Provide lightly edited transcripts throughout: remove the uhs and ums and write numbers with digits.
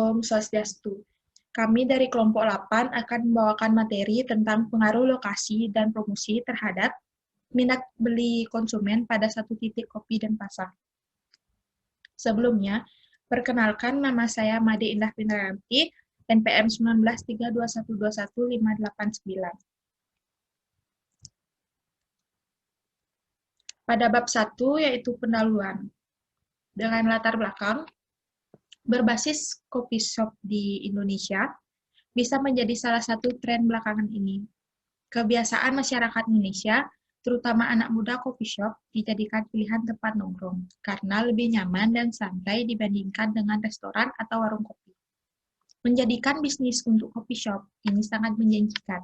Om Swastiastu. Kami dari kelompok 8 akan membawakan materi tentang pengaruh lokasi dan promosi terhadap minat beli konsumen pada satu titik kopi dan pasar. Sebelumnya, perkenalkan nama saya Made Indah Pindrayanti, NPM 1932121589. Pada bab 1 yaitu pendahuluan. Dengan latar belakang, berbasis kopi shop di Indonesia bisa menjadi salah satu tren belakangan ini. Kebiasaan masyarakat Indonesia, terutama anak muda kopi shop, dijadikan pilihan tempat nongkrong karena lebih nyaman dan santai dibandingkan dengan restoran atau warung kopi. Menjadikan bisnis untuk kopi shop ini sangat menjanjikan,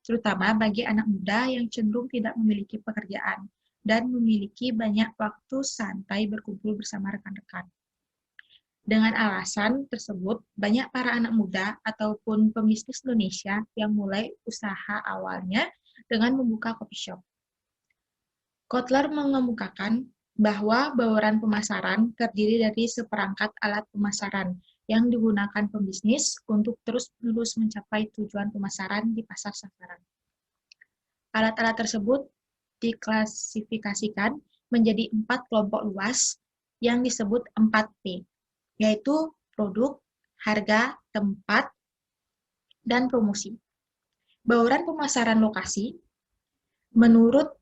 terutama bagi anak muda yang cenderung tidak memiliki pekerjaan dan memiliki banyak waktu santai berkumpul bersama rekan-rekan. Dengan alasan tersebut, banyak para anak muda ataupun pembisnis Indonesia yang mulai usaha awalnya dengan membuka kopi shop. Kotler mengemukakan bahwa bauran pemasaran terdiri dari seperangkat alat pemasaran yang digunakan pembisnis untuk terus-menerus mencapai tujuan pemasaran di pasar sasaran. Alat-alat tersebut diklasifikasikan menjadi 4 kelompok luas yang disebut 4P, yaitu produk, harga, tempat, dan promosi. Bauran pemasaran lokasi, menurut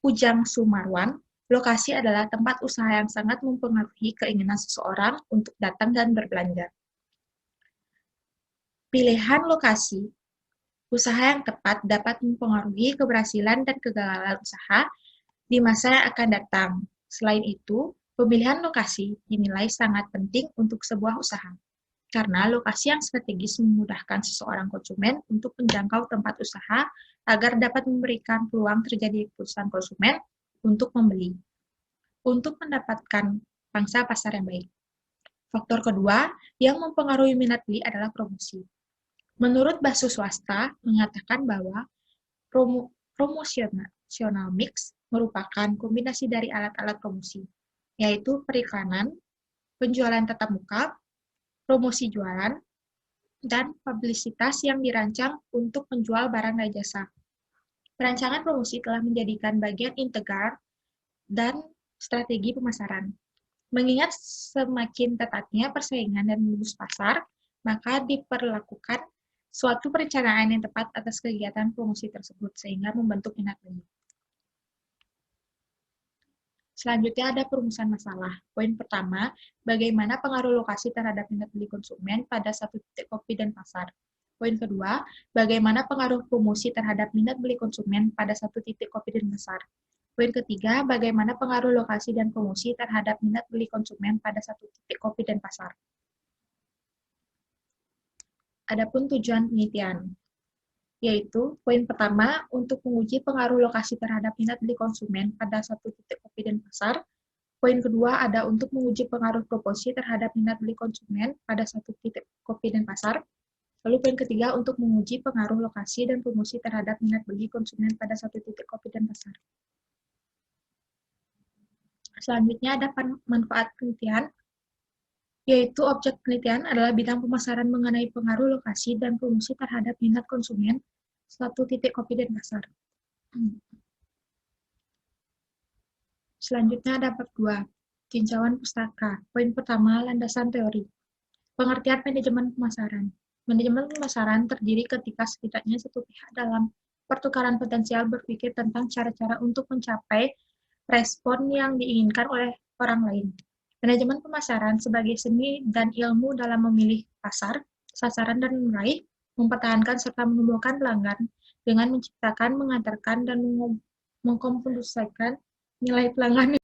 Ujang Sumarwan, lokasi adalah tempat usaha yang sangat mempengaruhi keinginan seseorang untuk datang dan berbelanja. Pilihan lokasi usaha yang tepat dapat mempengaruhi keberhasilan dan kegagalan usaha di masa yang akan datang. Selain itu, pemilihan lokasi dinilai sangat penting untuk sebuah usaha, karena lokasi yang strategis memudahkan seseorang konsumen untuk menjangkau tempat usaha agar dapat memberikan peluang terjadi keputusan konsumen untuk membeli, untuk mendapatkan pangsa pasar yang baik. Faktor kedua yang mempengaruhi minat beli adalah promosi. Menurut Basu Swasta mengatakan bahwa promotional mix merupakan kombinasi dari alat-alat promosi, yaitu periklanan, penjualan tatap muka, promosi jualan, dan publisitas yang dirancang untuk menjual barang dan jasa. Perancangan promosi telah menjadikan bagian integral dan strategi pemasaran. Mengingat semakin ketatnya persaingan dan menembus pasar, maka diperlakukan suatu perencanaan yang tepat atas kegiatan promosi tersebut sehingga membentuk minat beli. Selanjutnya ada perumusan masalah. Poin pertama, bagaimana pengaruh lokasi terhadap minat beli konsumen pada satu titik kopi dan pasar. Poin kedua, bagaimana pengaruh promosi terhadap minat beli konsumen pada satu titik kopi dan pasar. Poin ketiga, bagaimana pengaruh lokasi dan promosi terhadap minat beli konsumen pada satu titik kopi dan pasar. Adapun tujuan penelitian, yaitu poin pertama untuk menguji pengaruh lokasi terhadap minat beli konsumen pada satu titik kopi dan pasar. Poin kedua ada untuk menguji pengaruh promosi terhadap minat beli konsumen pada satu titik kopi dan pasar. Lalu poin ketiga untuk menguji pengaruh lokasi dan promosi terhadap minat beli konsumen pada satu titik kopi dan pasar. Selanjutnya ada manfaat penelitian, yaitu objek penelitian adalah bidang pemasaran mengenai pengaruh lokasi dan promosi terhadap minat konsumen satu titik kopi dan pasar. Selanjutnya ada bab 2, tinjauan pustaka. Poin pertama, landasan teori. Pengertian manajemen pemasaran. Manajemen pemasaran terdiri ketika setidaknya satu pihak dalam pertukaran potensial berpikir tentang cara-cara untuk mencapai respon yang diinginkan oleh orang lain. Manajemen pemasaran sebagai seni dan ilmu dalam memilih pasar, sasaran, dan meraih, mempertahankan serta menumbuhkan pelanggan dengan menciptakan, mengantarkan, dan mengkompensasikan nilai pelanggan.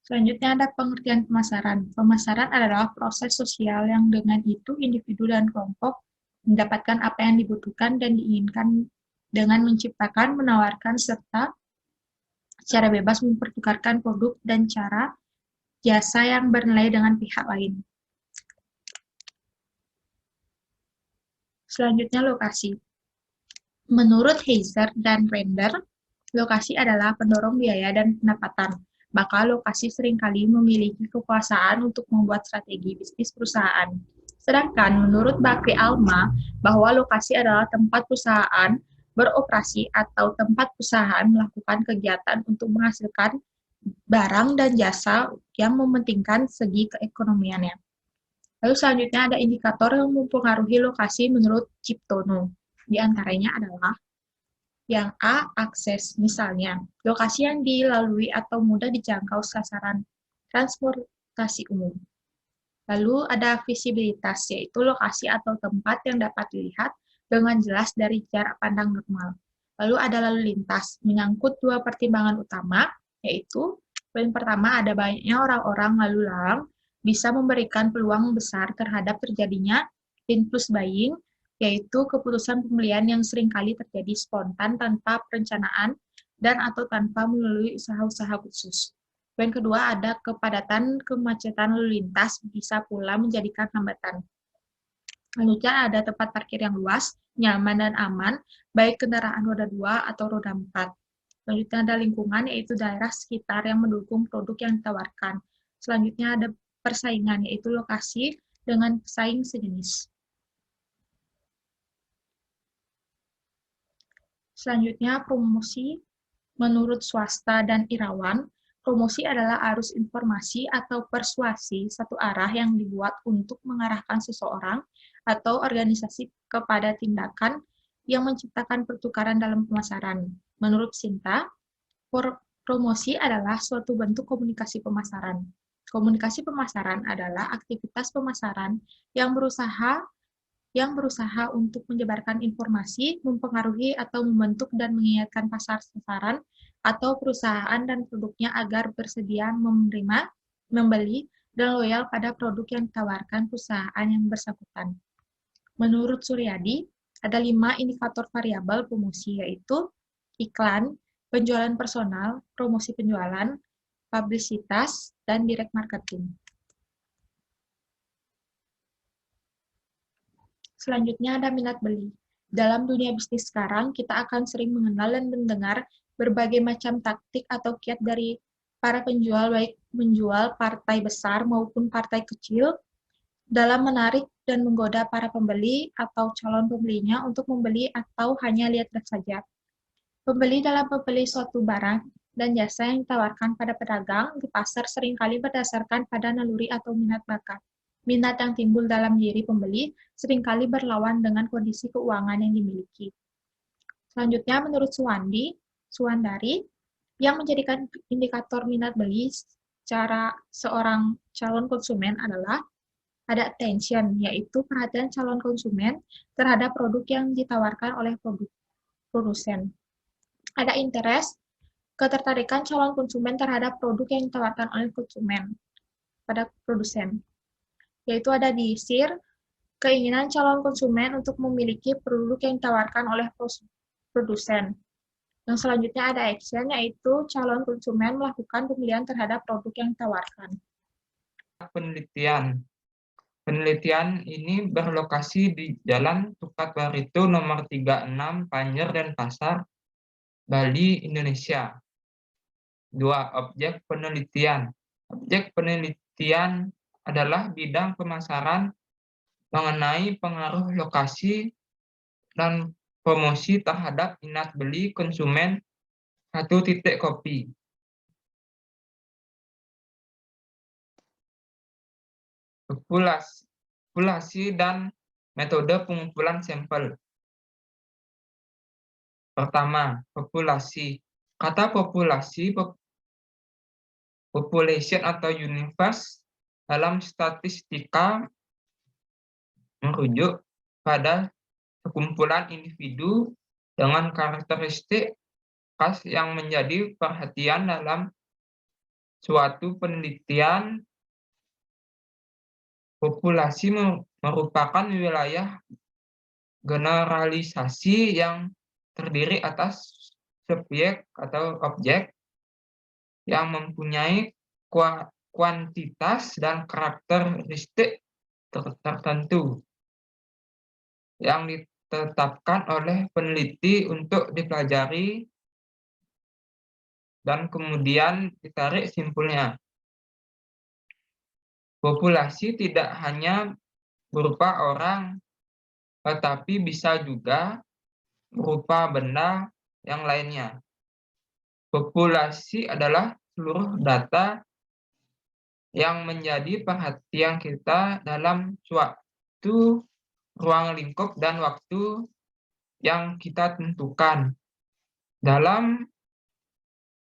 Selanjutnya ada pengertian pemasaran. Pemasaran adalah proses sosial yang dengan itu individu dan kelompok mendapatkan apa yang dibutuhkan dan diinginkan dengan menciptakan, menawarkan, serta secara bebas mempertukarkan produk dan cara jasa yang bernilai dengan pihak lain. Selanjutnya lokasi. Menurut Heiser dan Render, lokasi adalah pendorong biaya dan pendapatan. maka lokasi seringkali memiliki kekuasaan untuk membuat strategi bisnis perusahaan. Sedangkan menurut Bakri Alma, bahwa lokasi adalah tempat perusahaan beroperasi atau tempat perusahaan melakukan kegiatan untuk menghasilkan barang dan jasa yang mementingkan segi keekonomiannya. Lalu selanjutnya ada indikator yang mempengaruhi lokasi menurut Ciptono. Di antaranya adalah yang A, akses. Misalnya, lokasi yang dilalui atau mudah dijangkau sasaran transportasi umum. Lalu ada visibilitas, yaitu lokasi atau tempat yang dapat dilihat dengan jelas dari jarak pandang normal. Lalu ada lalu lintas, menyangkut dua pertimbangan utama, yaitu poin pertama ada banyaknya orang-orang lalu lalang, bisa memberikan peluang besar terhadap terjadinya impulse buying, yaitu keputusan pembelian yang seringkali terjadi spontan tanpa perencanaan dan atau tanpa melalui usaha-usaha khusus. Poin kedua ada kepadatan kemacetan lalu lintas bisa pula menjadikan hambatan. Selanjutnya ada tempat parkir yang luas, nyaman dan aman, baik kendaraan roda 2 atau roda 4. Selanjutnya ada lingkungan, yaitu daerah sekitar yang mendukung produk yang ditawarkan. Selanjutnya ada persaingan, yaitu lokasi dengan pesaing sejenis. Selanjutnya promosi. Menurut Swasta dan Irawan, promosi adalah arus informasi atau persuasi satu arah yang dibuat untuk mengarahkan seseorang atau organisasi kepada tindakan yang menciptakan pertukaran dalam pemasaran. Menurut Sinta, promosi adalah suatu bentuk komunikasi pemasaran. Komunikasi pemasaran adalah aktivitas pemasaran yang berusaha untuk menyebarkan informasi, mempengaruhi atau membentuk dan mengingatkan pasar sasaran atau perusahaan dan produknya agar bersedia menerima, membeli, dan loyal pada produk yang ditawarkan perusahaan yang bersangkutan. Menurut Suryadi, ada 5 indikator variabel promosi, yaitu iklan, penjualan personal, promosi penjualan, publisitas, dan direct marketing. Selanjutnya ada minat beli. Dalam dunia bisnis sekarang, kita akan sering mengenal dan mendengar berbagai macam taktik atau kiat dari para penjual, baik menjual partai besar maupun partai kecil, dalam menarik dan menggoda para pembeli atau calon pembelinya untuk membeli atau hanya lihat saja. Pembeli dalam membeli suatu barang dan jasa yang ditawarkan pada pedagang di pasar seringkali berdasarkan pada naluri atau minat bakat. Minat yang timbul dalam diri pembeli seringkali berlawan dengan kondisi keuangan yang dimiliki. Selanjutnya, menurut Suwandari, yang menjadikan indikator minat beli secara seorang calon konsumen adalah ada attention, yaitu perhatian calon konsumen terhadap produk yang ditawarkan oleh produsen. Ada interest, ketertarikan calon konsumen terhadap produk yang ditawarkan oleh konsumen pada produsen. Yaitu ada desire, keinginan calon konsumen untuk memiliki produk yang ditawarkan oleh produsen. Yang selanjutnya ada action, yaitu calon konsumen melakukan pemilihan terhadap produk yang ditawarkan. Penelitian. Penelitian ini berlokasi di Jalan Tukat Barito nomor 36 Panjer dan Pasar, Bali, Indonesia. 2. Objek penelitian. Objek penelitian adalah bidang pemasaran mengenai pengaruh lokasi dan promosi terhadap minat beli konsumen satu titik kopi. Populasi dan metode pengumpulan sampel. Pertama, populasi. Kata populasi, population atau universe dalam statistika merujuk pada sekumpulan individu dengan karakteristik khas yang menjadi perhatian dalam suatu penelitian. Populasi merupakan wilayah generalisasi yang terdiri atas subjek atau objek yang mempunyai kuantitas dan karakteristik tertentu yang ditetapkan oleh peneliti untuk dipelajari dan kemudian ditarik simpulnya. Populasi tidak hanya berupa orang, tetapi bisa juga berupa benda yang lainnya. Populasi adalah seluruh data yang menjadi perhatian kita dalam suatu ruang lingkup dan waktu yang kita tentukan. Dalam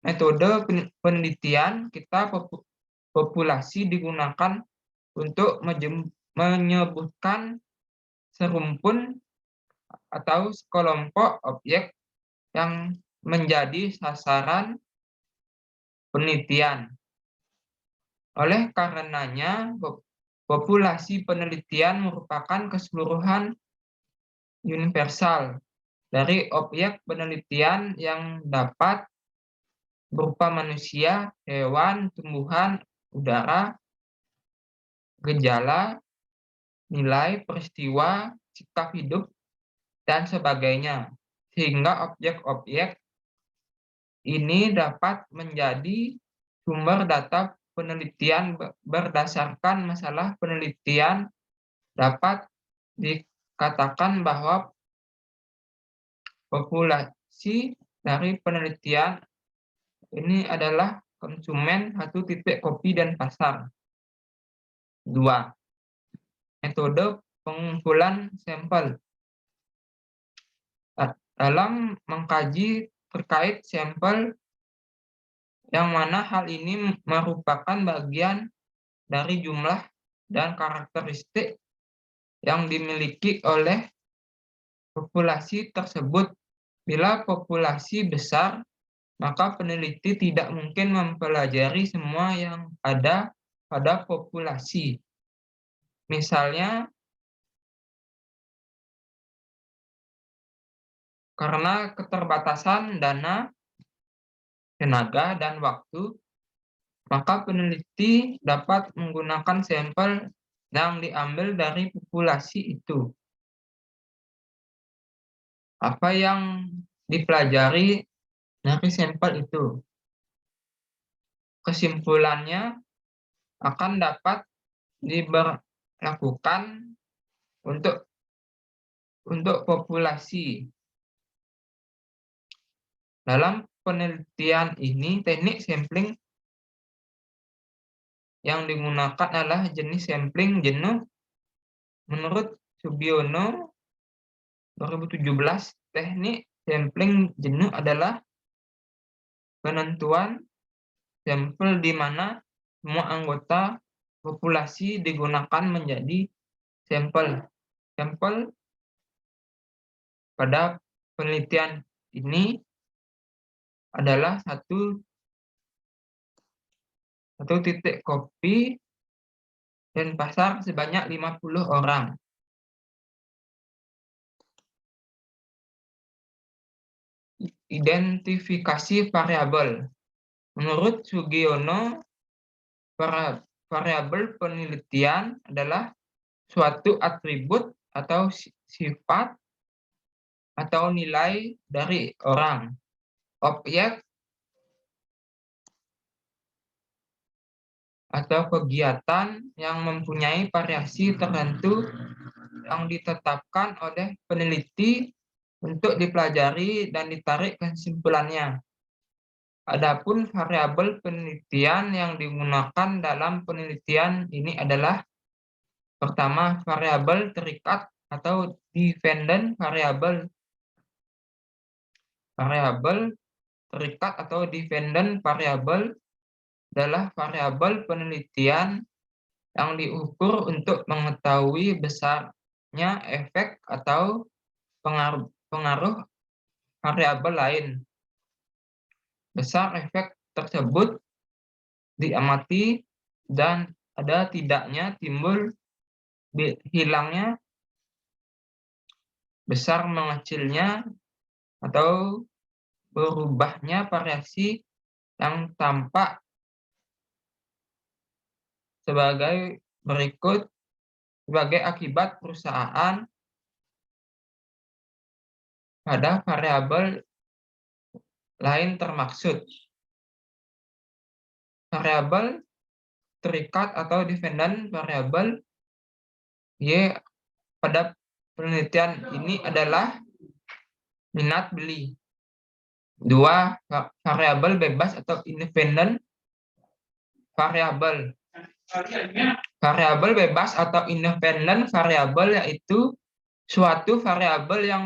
metode penelitian, populasi digunakan untuk menyebutkan serumpun atau sekelompok objek yang menjadi sasaran penelitian. Oleh karenanya, populasi penelitian merupakan keseluruhan universal dari objek penelitian yang dapat berupa manusia, hewan, tumbuhan, udara, gejala, nilai, peristiwa, sikap hidup, dan sebagainya. Sehingga objek-objek ini dapat menjadi sumber data penelitian berdasarkan masalah penelitian. Dapat dikatakan bahwa populasi dari penelitian ini adalah konsumen satu titik kopi dan pasar. 2. Metode pengumpulan sampel. Dalam mengkaji terkait sampel, yang mana hal ini merupakan bagian dari jumlah dan karakteristik yang dimiliki oleh populasi tersebut. Bila populasi besar, maka peneliti tidak mungkin mempelajari semua yang ada pada populasi. Misalnya, karena keterbatasan dana, tenaga, dan waktu, maka peneliti dapat menggunakan sampel yang diambil dari populasi itu. Apa yang dipelajari dari sampel itu? Kesimpulannya akan dapat diberlakukan untuk populasi. Dalam penelitian ini, teknik sampling yang digunakan adalah jenis sampling jenuh. Menurut Sugiono 2017, teknik sampling jenuh adalah penentuan sampel di mana semua anggota populasi digunakan menjadi sampel. Sampel pada penelitian ini adalah satu titik kopi dan pasar sebanyak 50 orang. Identifikasi variabel. Menurut Sugiono, variabel penelitian adalah suatu atribut atau sifat atau nilai dari orang, objek, atau kegiatan yang mempunyai variasi tertentu yang ditetapkan oleh peneliti untuk dipelajari dan ditarik kesimpulannya. Adapun variabel penelitian yang digunakan dalam penelitian ini adalah: pertama, variabel terikat atau dependent variable. Variabel terikat atau dependent variable adalah variabel penelitian yang diukur untuk mengetahui besarnya efek atau pengaruh variabel lain. Besar efek tersebut diamati dan ada tidaknya timbul hilangnya, besar mengecilnya, atau berubahnya variasi yang tampak sebagai berikut sebagai akibat perusahaan pada variabel lain termaksud. variabel terikat atau dependent variabel Y pada penelitian ini adalah minat beli. 2. Variabel bebas atau independent variabel. Variabel bebas atau independent variabel yaitu suatu variabel yang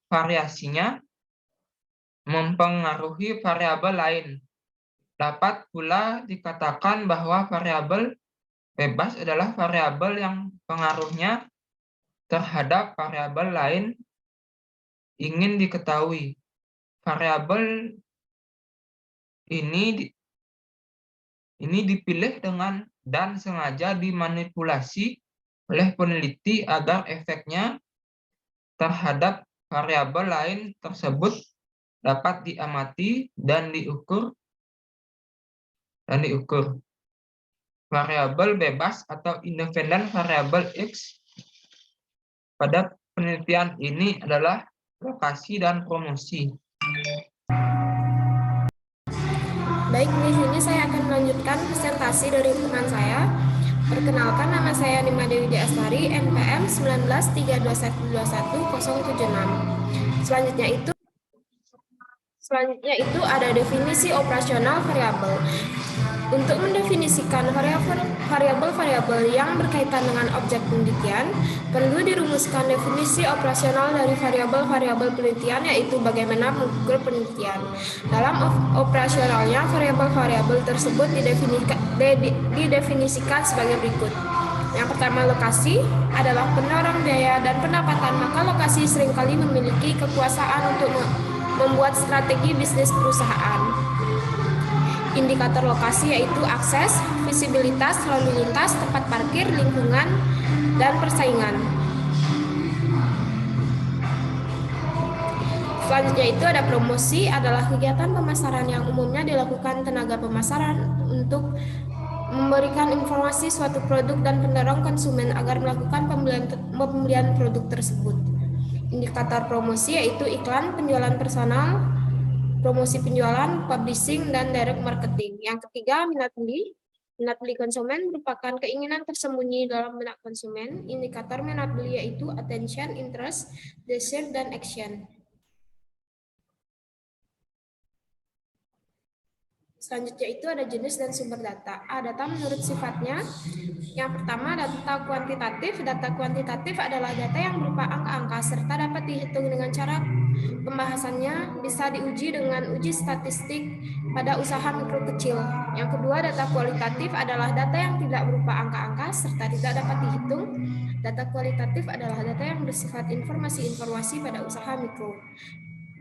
variasinya mempengaruhi variabel lain. Dapat pula dikatakan bahwa variabel bebas adalah variabel yang pengaruhnya terhadap variabel lain ingin diketahui. Variabel ini dipilih dengan dan sengaja dimanipulasi oleh peneliti agar efeknya terhadap variabel lain tersebut dapat diamati dan diukur. Variabel bebas atau independent variabel X pada penelitian ini adalah lokasi dan promosi. Baik, di sini saya akan melanjutkan presentasi dari teman saya. Perkenalkan, nama saya Nima Dewi Astari, NPM 19321210076. Selanjutnya itu ada definisi operasional variabel. Untuk mendefinisikan variabel-variabel yang berkaitan dengan objek penelitian, perlu dirumuskan definisi operasional dari variabel-variabel penelitian, yaitu bagaimana mengukur penelitian. Dalam operasionalnya, variabel-variabel tersebut didefinisikan sebagai berikut. Yang pertama, lokasi adalah pendorong biaya dan pendapatan, maka lokasi seringkali memiliki kekuasaan untuk membuat strategi bisnis perusahaan. Indikator lokasi yaitu akses, visibilitas, lalu lintas, tempat parkir, lingkungan, dan persaingan. Selanjutnya itu ada promosi, adalah kegiatan pemasaran yang umumnya dilakukan tenaga pemasaran untuk memberikan informasi suatu produk dan mendorong konsumen agar melakukan pembelian produk tersebut. Indikator promosi yaitu iklan, penjualan personal, promosi penjualan, publishing, dan direct marketing. Yang ketiga, minat beli. Minat beli konsumen merupakan keinginan tersembunyi dalam benak konsumen. Indikator minat beli yaitu attention, interest, desire, dan action. Selanjutnya itu ada jenis dan sumber data. Data menurut sifatnya. Yang pertama, data kuantitatif. Data kuantitatif adalah data yang berupa angka-angka serta dapat dihitung dengan cara pembahasannya bisa diuji dengan uji statistik pada usaha mikro kecil. Yang kedua, data kualitatif adalah data yang tidak berupa angka-angka serta tidak dapat dihitung. Data kualitatif adalah data yang bersifat informasi-informasi pada usaha mikro.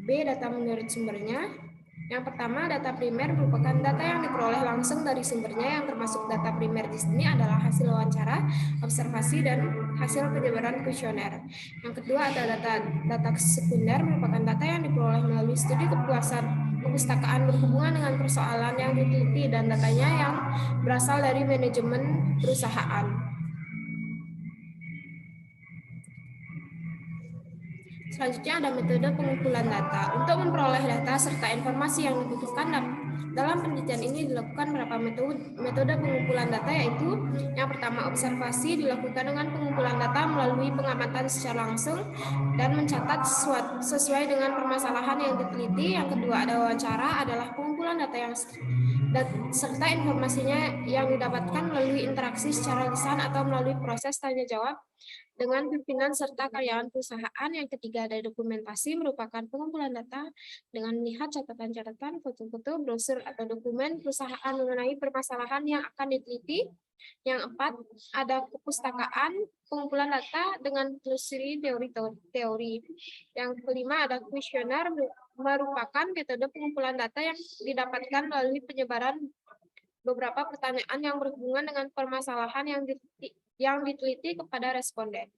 B, data menurut sumbernya. Yang pertama, data primer merupakan data yang diperoleh langsung dari sumbernya, yang termasuk data primer di sini adalah hasil wawancara, observasi, dan hasil penyebaran kuesioner. Yang kedua, ada data sekunder merupakan data yang diperoleh melalui studi kepustakaan berhubungan dengan persoalan yang diteliti dan datanya yang berasal dari manajemen perusahaan. Selanjutnya ada metode pengumpulan data. Untuk memperoleh data serta informasi yang dibutuhkan dalam penelitian ini dilakukan beberapa metode pengumpulan data, yaitu yang pertama, observasi, dilakukan dengan pengumpulan data melalui pengamatan secara langsung dan mencatat sesuai dengan permasalahan yang diteliti. Yang kedua, ada wawancara, adalah pengumpulan data yang serta informasinya yang didapatkan melalui interaksi secara lisan atau melalui proses tanya jawab dengan pimpinan serta karyawan perusahaan. Yang ketiga, ada dokumentasi, merupakan pengumpulan data dengan melihat catatan-catatan, foto-foto, brosur, atau dokumen perusahaan mengenai permasalahan yang akan diteliti. Yang empat, ada kepustakaan, pengumpulan data dengan telusuri teori. Yang kelima, ada kuesioner, merupakan metode pengumpulan data yang didapatkan melalui penyebaran beberapa pertanyaan yang berhubungan dengan permasalahan yang diteliti kepada responden.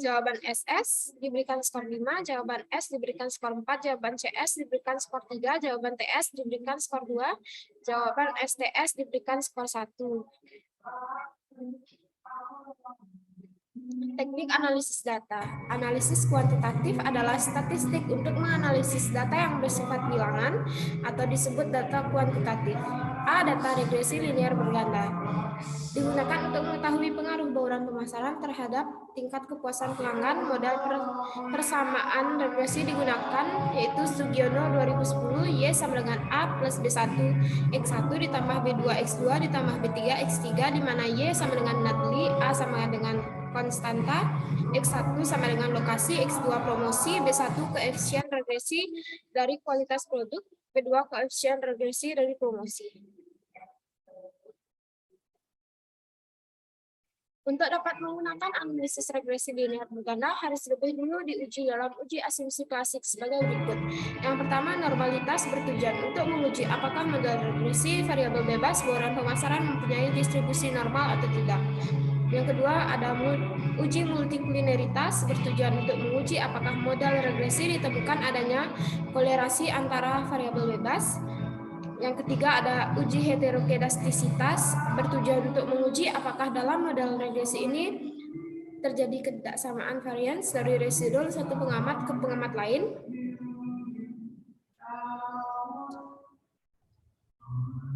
Jawaban SS diberikan skor 5, jawaban S diberikan skor 4, jawaban CS diberikan skor 3, jawaban TS diberikan skor 2, jawaban STS diberikan skor 1. Teknik analisis data. Analisis kuantitatif adalah statistik untuk menganalisis data yang bersifat bilangan atau disebut data kuantitatif. A. Data regresi linear berganda. Digunakan untuk mengetahui pengaruh bauran pemasaran terhadap tingkat kepuasan pelanggan. Model persamaan regresi digunakan yaitu Sugiono 2010, Y sama dengan A plus B1 X1 ditambah B2 X2 ditambah B3 X3, di mana Y sama dengan Nadli, A sama dengan konstanta, X1 sama dengan lokasi, X2 promosi, B1 koefisien regresi dari kualitas produk, B2 koefisien regresi dari promosi. Untuk dapat menggunakan analisis regresi linear berganda harus lebih dulu diuji dalam uji asumsi klasik sebagai berikut. Yang pertama, normalitas bertujuan untuk menguji apakah model regresi variabel bebas bauran pemasaran mempunyai distribusi normal atau tidak. Yang kedua, ada uji multikulineritas bertujuan untuk menguji apakah model regresi ditemukan adanya kolerasi antara variabel bebas. Yang ketiga, ada uji heterokedastisitas bertujuan untuk menguji apakah dalam model regresi ini terjadi ketidaksamaan varians dari residual satu pengamat ke pengamat lain.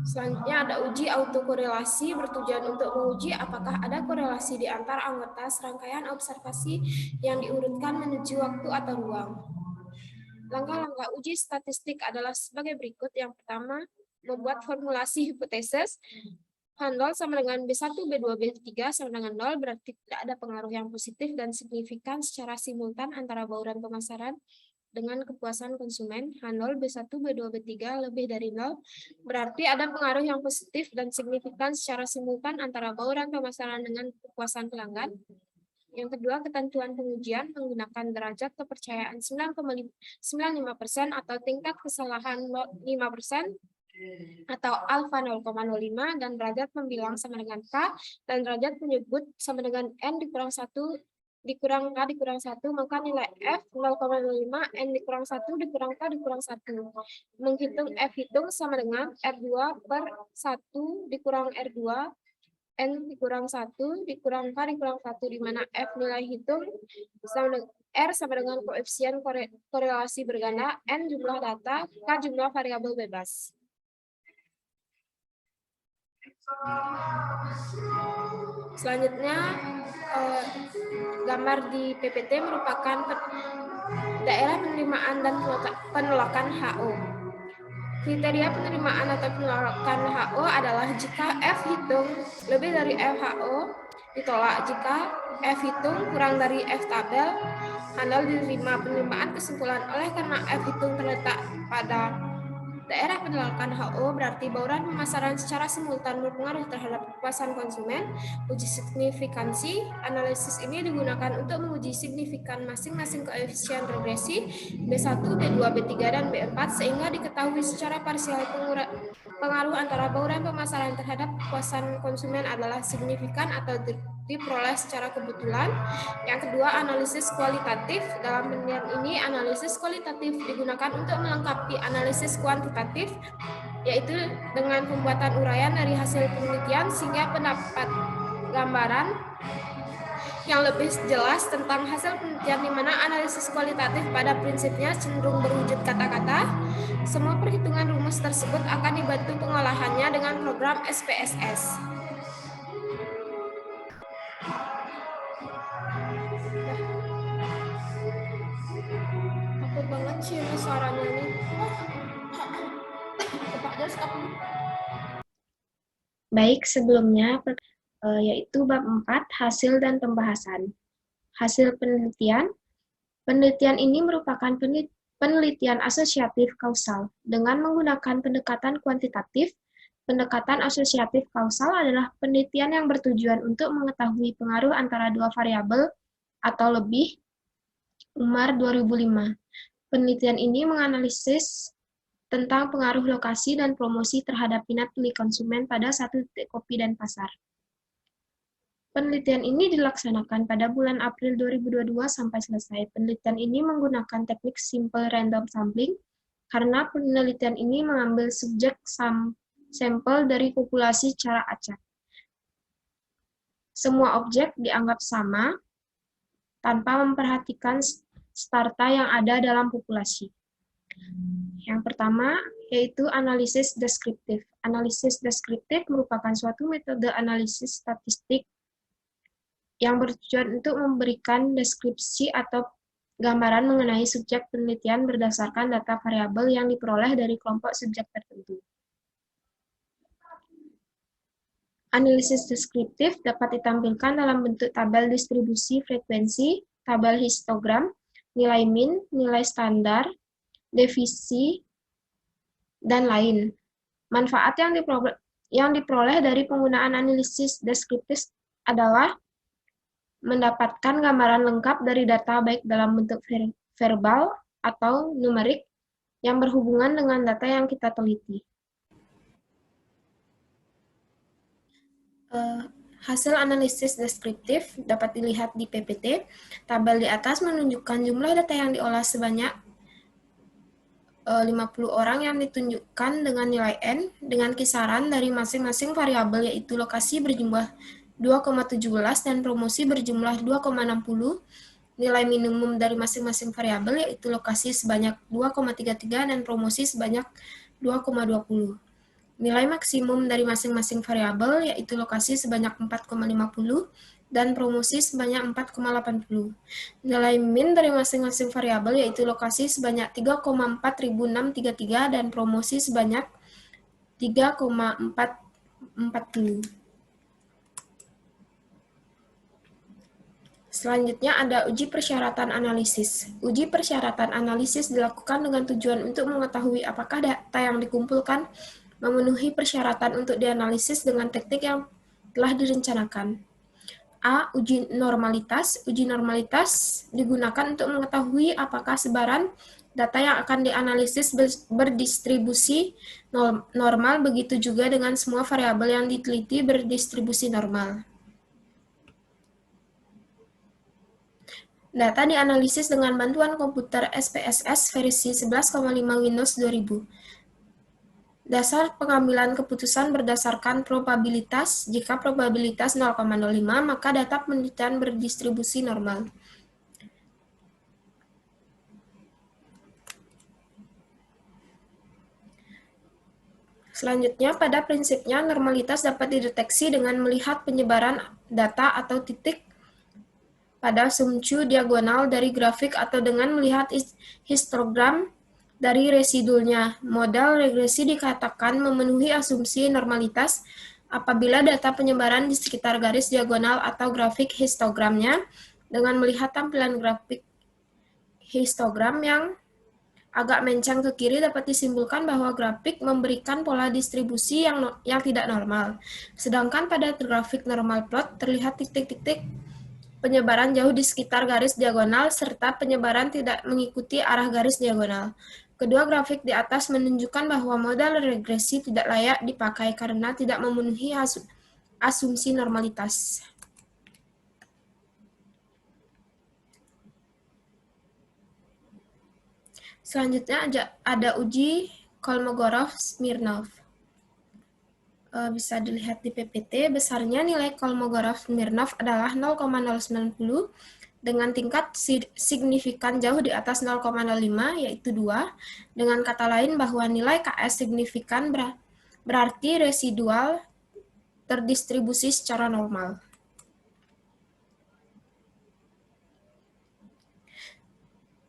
Selanjutnya ada uji autokorelasi bertujuan untuk menguji apakah ada korelasi di antara anggota serangkaian observasi yang diurutkan menuju waktu atau ruang. Langkah-langkah uji statistik adalah sebagai berikut. Yang pertama, membuat formulasi hipotesis. H0 sama dengan B1, B2, B3 sama dengan 0, berarti tidak ada pengaruh yang positif dan signifikan secara simultan antara bauran pemasaran dengan kepuasan konsumen. H0, B1, B2, B3 lebih dari 0, berarti ada pengaruh yang positif dan signifikan secara simultan antara bauran pemasaran dengan kepuasan pelanggan. Yang kedua, ketentuan pengujian menggunakan derajat kepercayaan 9,95% atau tingkat kesalahan 5% atau alfa 0,05 dan derajat pembilang sama dengan K dan derajat penyebut sama dengan N dikurang 1 dikurang K dikurang 1, maka nilai F 0,05 N dikurang 1 dikurang K dikurang 1. Menghitung F hitung sama dengan R2 per 1 dikurang R2 N dikurang 1 dikurang K dikurang 1, di mana F nilai hitung sama dengan R sama dengan koefisien korelasi berganda, N jumlah data, K jumlah variabel bebas. Selanjutnya, gambar di PPT merupakan daerah penerimaan dan penolakan HO. Kriteria penerimaan atau penolakan HO adalah jika F hitung lebih dari F HO ditolak, jika F hitung kurang dari F tabel handal diterima. Penerimaan kesimpulan oleh karena F hitung terletak pada daerah penolakan HO berarti bauran pemasaran secara simultan berpengaruh terhadap kepuasan konsumen. Uji signifikansi. Analisis ini digunakan untuk menguji signifikan masing-masing koefisien regresi B1, B2, B3, dan B4 sehingga diketahui secara parsial pengaruh antara bauran pemasaran terhadap kepuasan konsumen adalah signifikan atau diperoleh secara kebetulan. Yang kedua, analisis kualitatif. Dalam penelitian ini, analisis kualitatif digunakan untuk melengkapi analisis kuantitatif, yaitu dengan pembuatan uraian dari hasil penelitian sehingga pendapat gambaran yang lebih jelas tentang hasil penelitian, di mana analisis kualitatif pada prinsipnya cenderung berwujud kata-kata. Semua perhitungan rumus tersebut akan dibantu pengolahannya dengan program SPSS. Takut banget sih ini suaranya nih. Baik, sebelumnya yaitu bab 4, hasil dan pembahasan. Hasil penelitian. Penelitian ini merupakan penelitian asosiatif kausal. Dengan menggunakan pendekatan kuantitatif, pendekatan asosiatif kausal adalah penelitian yang bertujuan untuk mengetahui pengaruh antara dua variabel atau lebih. Umar 2005. Penelitian ini menganalisis tentang pengaruh lokasi dan promosi terhadap minat beli konsumen pada satu titik kopi dan pasar. Penelitian ini dilaksanakan pada bulan April 2022 sampai selesai. Penelitian ini menggunakan teknik simple random sampling karena penelitian ini mengambil subjek sampel dari populasi secara acak. Semua objek dianggap sama tanpa memperhatikan strata yang ada dalam populasi. Yang pertama yaitu analisis deskriptif. Analisis deskriptif merupakan suatu metode analisis statistik yang bertujuan untuk memberikan deskripsi atau gambaran mengenai subjek penelitian berdasarkan data variabel yang diperoleh dari kelompok subjek tertentu. Analisis deskriptif dapat ditampilkan dalam bentuk tabel distribusi frekuensi, tabel histogram, nilai min, nilai standar, defisi, dan lain. Manfaat yang diperoleh dari penggunaan analisis deskriptif adalah mendapatkan gambaran lengkap dari data baik dalam bentuk verbal atau numerik yang berhubungan dengan data yang kita teliti. Hasil analisis deskriptif dapat dilihat di PPT. Tabel di atas menunjukkan jumlah data yang diolah sebanyak 50 orang yang ditunjukkan dengan nilai N dengan kisaran dari masing-masing variabel yaitu lokasi berjumlah 2,17 dan promosi berjumlah 2,60, nilai minimum dari masing-masing variabel yaitu lokasi sebanyak 2,33 dan promosi sebanyak 2,20. Nilai maksimum dari masing-masing variabel yaitu lokasi sebanyak 4,50 dan promosi sebanyak 4,80. Nilai min dari masing-masing variabel yaitu lokasi sebanyak 3,4633 dan promosi sebanyak 3,440. Selanjutnya ada uji persyaratan analisis. Uji persyaratan analisis dilakukan dengan tujuan untuk mengetahui apakah data yang dikumpulkan memenuhi persyaratan untuk dianalisis dengan teknik yang telah direncanakan. A. Uji normalitas. Uji normalitas digunakan untuk mengetahui apakah sebaran data yang akan dianalisis berdistribusi normal, begitu juga dengan semua variabel yang diteliti berdistribusi normal. Data dianalisis dengan bantuan komputer SPSS versi 11,5 Windows 2000. Dasar pengambilan keputusan berdasarkan probabilitas. Jika probabilitas 0,05, maka data penelitian berdistribusi normal. Selanjutnya, pada prinsipnya, normalitas dapat dideteksi dengan melihat penyebaran data atau titik pada sumcu diagonal dari grafik atau dengan melihat histogram dari residulnya. Model regresi dikatakan memenuhi asumsi normalitas apabila data penyebaran di sekitar garis diagonal atau grafik histogramnya dengan melihat tampilan grafik histogram yang agak mencang ke kiri dapat disimpulkan bahwa grafik memberikan pola distribusi yang tidak normal. Sedangkan pada grafik normal plot terlihat titik-titik penyebaran jauh di sekitar garis diagonal, serta penyebaran tidak mengikuti arah garis diagonal. Kedua grafik di atas menunjukkan bahwa model regresi tidak layak dipakai karena tidak memenuhi asumsi normalitas. Selanjutnya ada uji Kolmogorov-Smirnov. Bisa dilihat di PPT, besarnya nilai Kolmogorov-Smirnov adalah 0,090 dengan tingkat signifikan jauh di atas 0,05 yaitu 2. Dengan kata lain bahwa nilai KS signifikan berarti residual terdistribusi secara normal.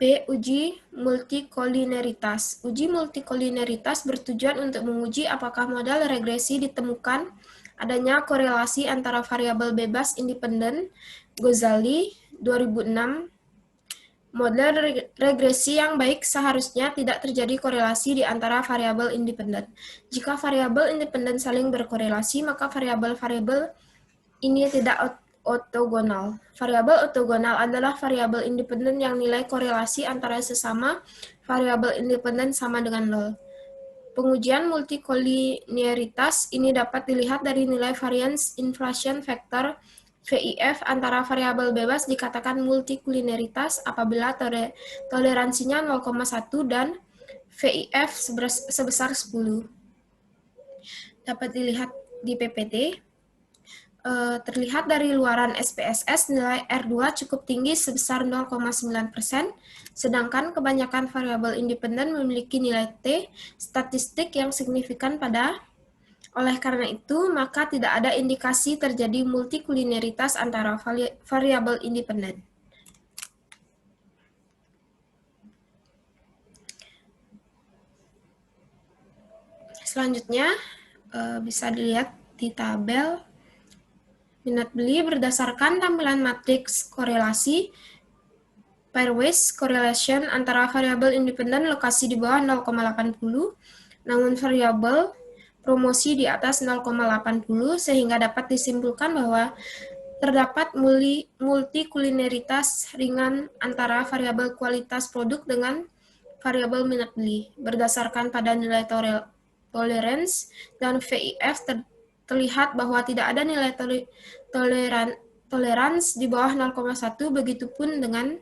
B. Uji multikolineritas. Uji multikolineritas bertujuan untuk menguji apakah model regresi ditemukan adanya korelasi antara variabel bebas independen. Ghazali, 2006. Model regresi yang baik seharusnya tidak terjadi korelasi di antara variabel independen. Jika variabel independen saling berkorelasi, maka variabel-variabel ini tidak ortogonal. Variabel ortogonal adalah variabel independen yang nilai korelasi antara sesama variabel independen sama dengan 0. Pengujian multikolineritas ini dapat dilihat dari nilai variance inflation factor VIF antara variabel bebas dikatakan multikolineritas apabila toleransinya 0,1 dan VIF sebesar 10. Dapat dilihat di PPT. Terlihat dari luaran SPSS nilai R2 cukup tinggi sebesar 0,9%, sedangkan kebanyakan variabel independen memiliki nilai T statistik yang signifikan oleh karena itu, maka tidak ada indikasi terjadi multikulineritas antara variabel independen. Selanjutnya, bisa dilihat di tabel minat beli berdasarkan tampilan matriks korelasi pairwise correlation antara variabel independen lokasi di bawah 0,80, namun variabel promosi di atas 0,80, sehingga dapat disimpulkan bahwa terdapat multikulineritas ringan antara variabel kualitas produk dengan variabel minat beli. Berdasarkan pada nilai tolerance dan VIF terlihat bahwa tidak ada nilai tolerans di bawah 0,1, begitupun dengan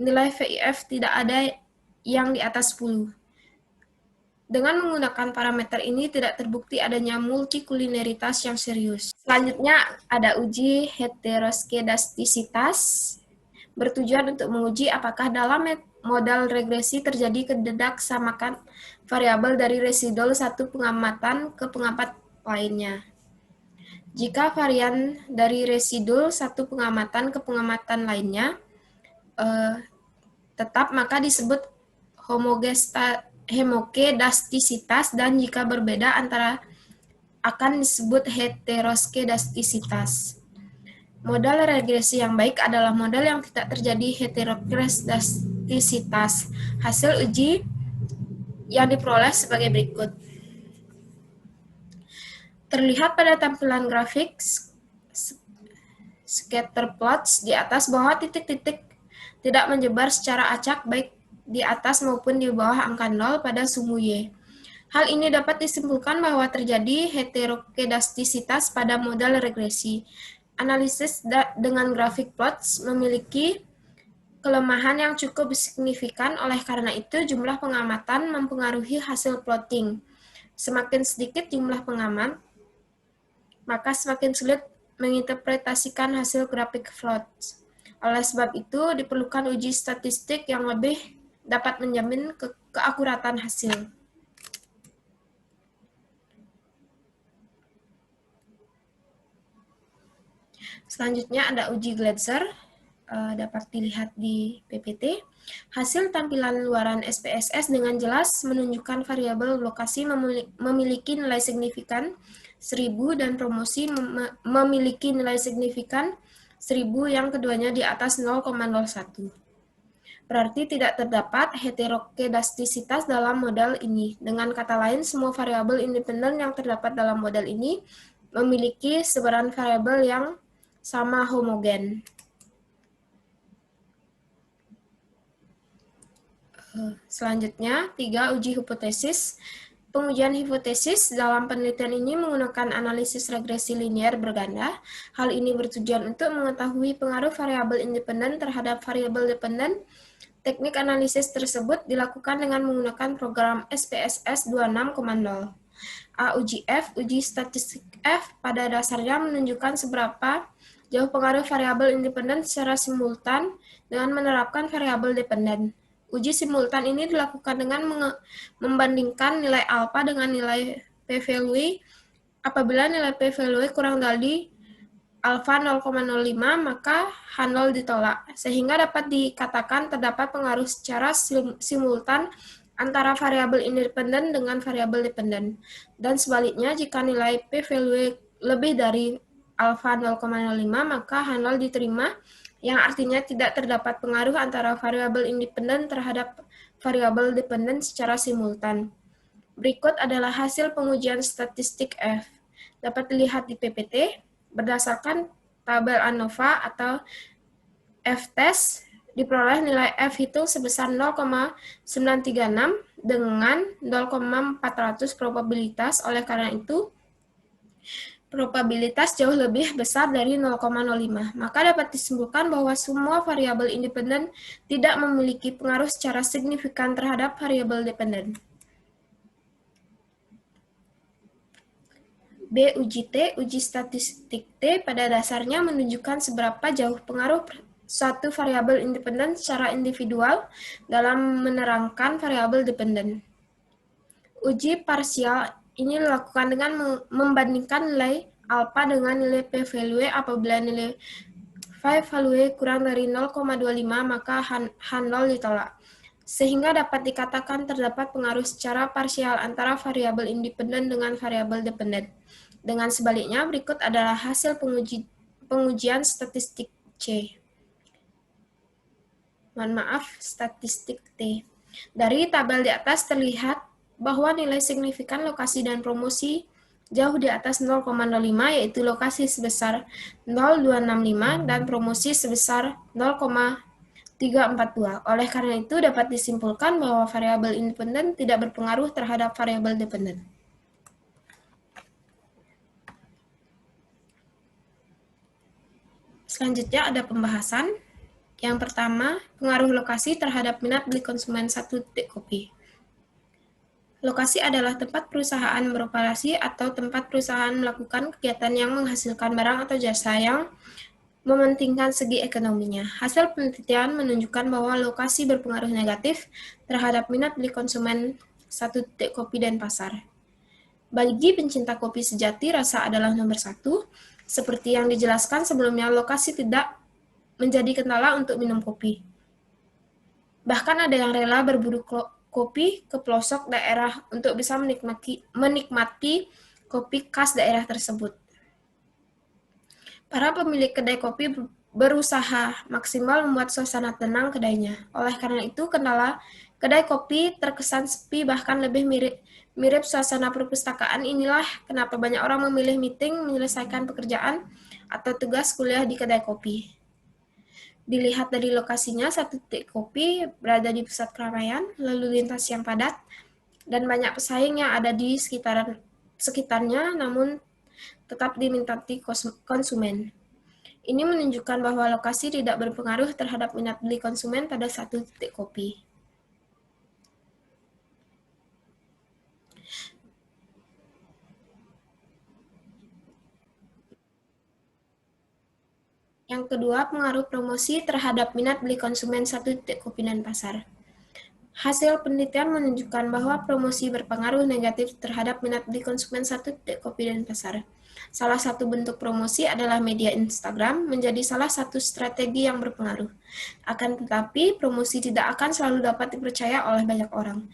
nilai VIF tidak ada yang di atas 10. Dengan menggunakan parameter ini tidak terbukti adanya multikulineritas yang serius. Selanjutnya ada uji heteroskedastisitas, bertujuan untuk menguji apakah dalam modal regresi terjadi kededaksamaan variabel dari residual satu pengamatan ke pengamat lainnya. Jika varian dari residual satu pengamatan ke pengamatan lainnya tetap, maka disebut homokedastisitas, dan jika berbeda antara akan disebut heteroskedastisitas. Modal regresi yang baik adalah modal yang tidak terjadi heteroskedastisitas. Hasil uji yang diperoleh sebagai berikut. Terlihat pada tampilan grafik scatter plots di atas bahwa titik-titik tidak menyebar secara acak baik di atas maupun di bawah angka 0 pada sumbu Y. Hal ini dapat disimpulkan bahwa terjadi heterokedastisitas pada modal regresi. Analisis dengan grafik plots memiliki kelemahan yang cukup signifikan, oleh karena itu jumlah pengamatan mempengaruhi hasil plotting. Semakin sedikit jumlah pengamat, maka semakin sulit menginterpretasikan hasil grafik plots. Oleh sebab itu, diperlukan uji statistik yang lebih dapat menjamin keakuratan hasil. Selanjutnya ada uji Glatzer, dapat dilihat di PPT. Hasil tampilan luaran SPSS dengan jelas menunjukkan variabel lokasi memiliki nilai signifikan 1000 dan promosi memiliki nilai signifikan 1000 yang keduanya di atas 0,01. Berarti tidak terdapat heterokedastisitas dalam model ini. Dengan kata lain, semua variabel independen yang terdapat dalam model ini memiliki sebaran variabel yang sama homogen. Selanjutnya, 3. Uji hipotesis. Pengujian hipotesis dalam penelitian ini menggunakan analisis regresi linear berganda. Hal ini bertujuan untuk mengetahui pengaruh variabel independen terhadap variabel dependen. Teknik analisis tersebut dilakukan dengan menggunakan program SPSS 26,0. Uji F, uji statistik F, pada dasarnya menunjukkan seberapa jauh pengaruh variabel independen secara simultan dengan menerapkan variabel dependen. Uji simultan ini dilakukan dengan membandingkan nilai alfa dengan nilai p-value. Apabila nilai p-value kurang dari alfa 0,05, maka H0 ditolak, sehingga dapat dikatakan terdapat pengaruh secara simultan antara variabel independen dengan variabel dependen. Dan sebaliknya, jika nilai p-value lebih dari alfa 0,05, maka H0 diterima, yang artinya tidak terdapat pengaruh antara variabel independen terhadap variabel dependen secara simultan. Berikut adalah hasil pengujian statistik F. Dapat dilihat di PPT. Berdasarkan tabel ANOVA atau F-test, diperoleh nilai F hitung sebesar 0,936 dengan 0,400 probabilitas. Oleh karena itu, probabilitas jauh lebih besar dari 0,05. Maka dapat disimpulkan bahwa semua variabel independen tidak memiliki pengaruh secara signifikan terhadap variabel dependen. B. Uji T, uji statistik T pada dasarnya menunjukkan seberapa jauh pengaruh suatu variabel independen secara individual dalam menerangkan variabel dependen. Uji parsial ini dilakukan dengan membandingkan nilai alfa dengan nilai p-value. Apabila nilai p-value kurang dari 0,25 maka H0 ditolak. Sehingga dapat dikatakan terdapat pengaruh secara parsial antara variabel independen dengan variabel dependen. Dengan sebaliknya, berikut adalah hasil pengujian statistik C. Statistik T. Dari tabel di atas terlihat bahwa nilai signifikan lokasi dan promosi jauh di atas 0,05, yaitu lokasi sebesar 0,265 dan promosi sebesar 0,342. Oleh karena itu, dapat disimpulkan bahwa variabel independen tidak berpengaruh terhadap variabel dependen. Selanjutnya ada pembahasan. Yang pertama, pengaruh lokasi terhadap minat beli konsumen satu titik kopi. Lokasi adalah tempat perusahaan beroperasi atau tempat perusahaan melakukan kegiatan yang menghasilkan barang atau jasa yang mementingkan segi ekonominya. Hasil penelitian menunjukkan bahwa lokasi berpengaruh negatif terhadap minat beli konsumen satu titik kopi dan pasar. Bagi pencinta kopi sejati, rasa adalah nomor satu. Seperti yang dijelaskan sebelumnya, lokasi tidak menjadi kendala untuk minum kopi. Bahkan ada yang rela berburu kopi ke pelosok daerah untuk bisa menikmati kopi khas daerah tersebut. Para pemilik kedai kopi berusaha maksimal membuat suasana tenang kedainya. Oleh karena itu, kendala kedai kopi terkesan sepi, bahkan lebih mirip suasana perpustakaan. Inilah kenapa banyak orang memilih meeting, menyelesaikan pekerjaan, atau tugas kuliah di kedai kopi. Dilihat dari lokasinya, satu titik kopi berada di pusat keramaian, lalu lintas yang padat, dan banyak pesaing yang ada di sekitarnya, namun tetap diminati konsumen. Ini menunjukkan bahwa lokasi tidak berpengaruh terhadap minat beli konsumen pada satu titik kopi. Yang kedua, pengaruh promosi terhadap minat beli konsumen satu titik kopi dan pasar. Hasil penelitian menunjukkan bahwa promosi berpengaruh negatif terhadap minat beli konsumen satu titik kopi dan pasar. Salah satu bentuk promosi adalah media Instagram, menjadi salah satu strategi yang berpengaruh. Akan tetapi, promosi tidak akan selalu dapat dipercaya oleh banyak orang.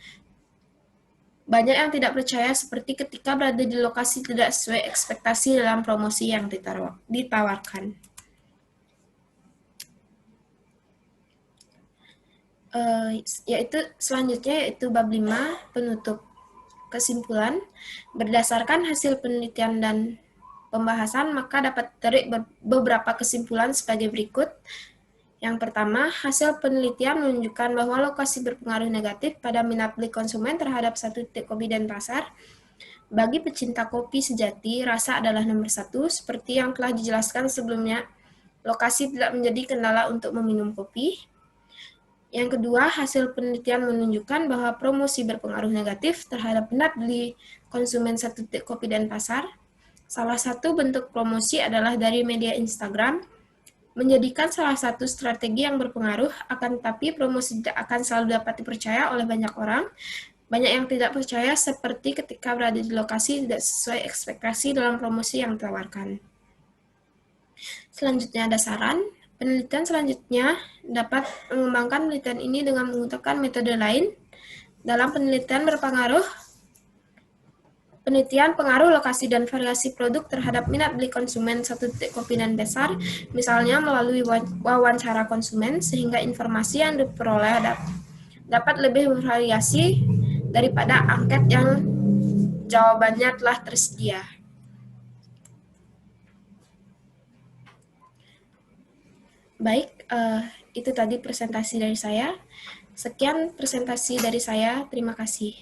Banyak yang tidak percaya, seperti ketika berada di lokasi tidak sesuai ekspektasi dalam promosi yang ditawarkan. Selanjutnya yaitu bab 5, penutup. Kesimpulan, berdasarkan hasil penelitian dan pembahasan, maka dapat ditarik beberapa kesimpulan sebagai berikut. Yang pertama, hasil penelitian menunjukkan bahwa lokasi berpengaruh negatif pada minat beli konsumen terhadap satu titik kopi dan pasar. Bagi pecinta kopi sejati, rasa adalah nomor satu. Seperti yang telah dijelaskan sebelumnya, lokasi tidak menjadi kendala untuk meminum kopi. Yang kedua, hasil penelitian menunjukkan bahwa promosi berpengaruh negatif terhadap minat beli konsumen satu titik kopi dan pasar. Salah satu bentuk promosi adalah dari media Instagram, menjadikan salah satu strategi yang berpengaruh, akan tetapi promosi tidak akan selalu dapat dipercaya oleh banyak orang. Banyak yang tidak percaya, seperti ketika berada di lokasi tidak sesuai ekspektasi dalam promosi yang ditawarkan. Selanjutnya ada saran. Penelitian selanjutnya dapat mengembangkan penelitian ini dengan menggunakan metode lain. Dalam penelitian penelitian pengaruh lokasi dan variasi produk terhadap minat beli konsumen satu titik kopi dan pasar, misalnya melalui wawancara konsumen, sehingga informasi yang diperoleh dapat lebih bervariasi daripada angket yang jawabannya telah tersedia. Baik, itu tadi presentasi dari saya. Sekian presentasi dari saya. Terima kasih.